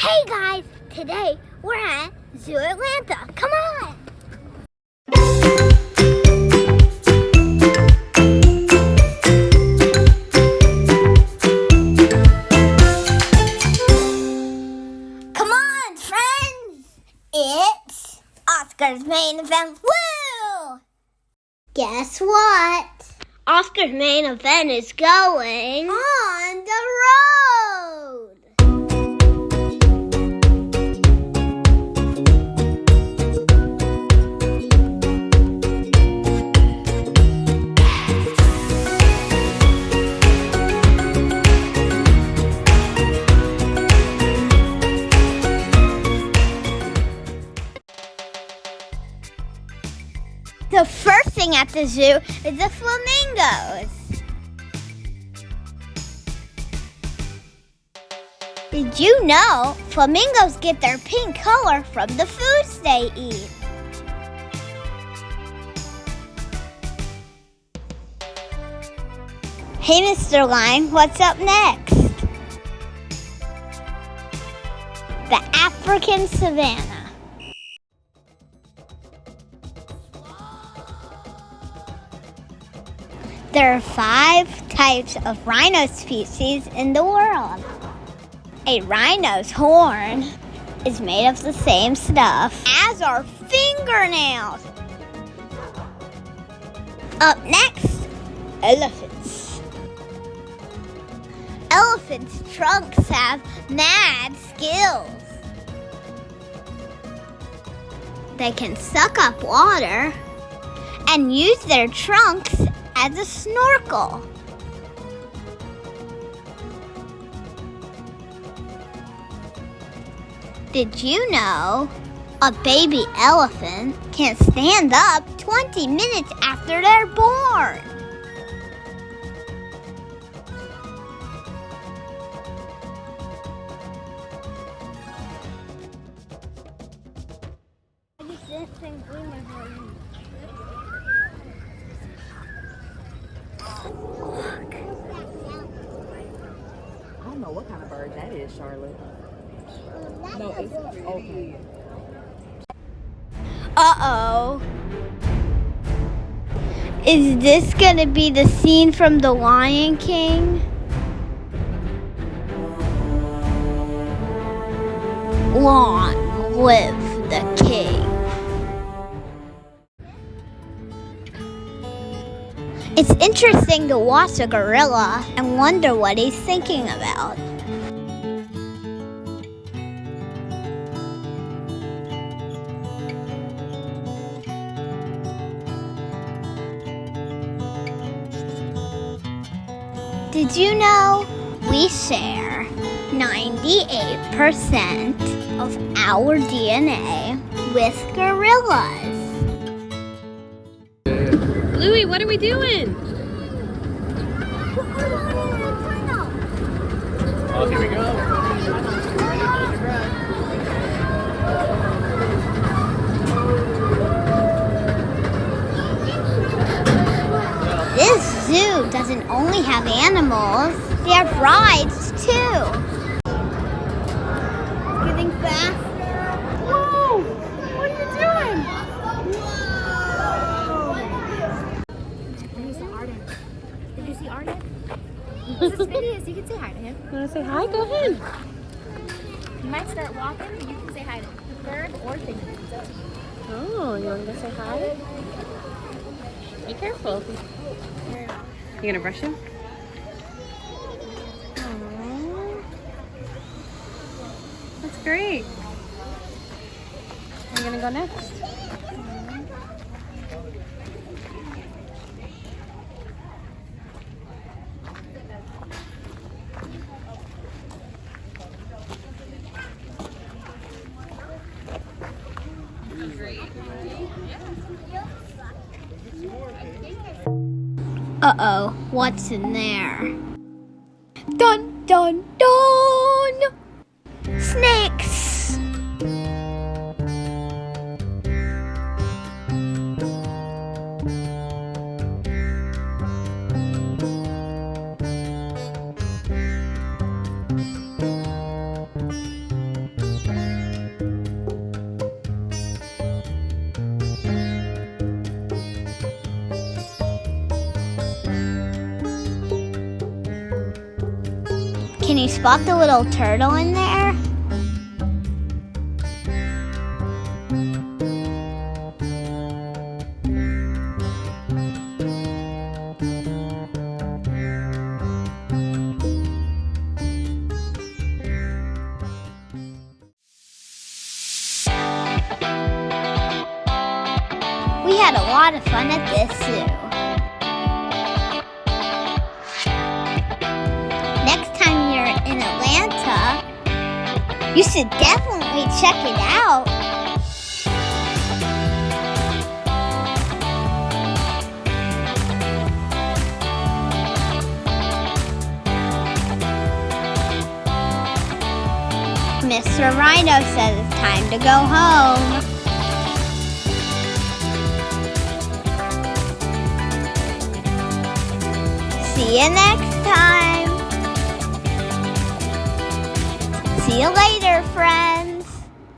Hey guys, today we're at Zoo Atlanta. Come on! Come on, friends! It's Oscar's main event. Woo! Guess what? Oscar's main event is going on the road. The first thing at the zoo is the flamingos. Did you know flamingos get their pink color from the foods they eat? Hey, Mr. Lion, what's up next? The African savanna. There are 5 types of rhino species in the world. A rhino's horn is made of the same stuff as our fingernails. Up next, elephants. Elephants' trunks have mad skills. They can suck up water and use their trunks as a snorkel. Did you know a baby elephant can stand up 20 minutes after they're born? I don't know what kind of bird that is, Charlotte. No, it's okay. Uh-oh. Is this gonna be the scene from The Lion King? Long live the king. It's interesting to watch a gorilla and wonder what he's thinking about. Did you know we share 98% of our DNA with gorillas? Louie, what are we doing? Oh, here we go. This zoo doesn't only have animals, they have rides too. It's getting faster. Whoa! What are you doing? Did you see Arden? Did you see Arden? This is Phineas. You can say hi to him. You want to say hi? Go ahead. You might start walking. You can say hi to Ferb or Phineas. Oh, you want to go say hi? Be careful. You gonna brush him? Aww. That's great. Are you gonna go next? Uh-oh, what's in there? Dun, dun, dun! Snakes! you spot the little turtle in there? We had a lot of fun at this zoo. Next time you're in Atlanta, you should definitely check it out. Mr. Rhino says it's time to go home. See you next time. See you later, friends.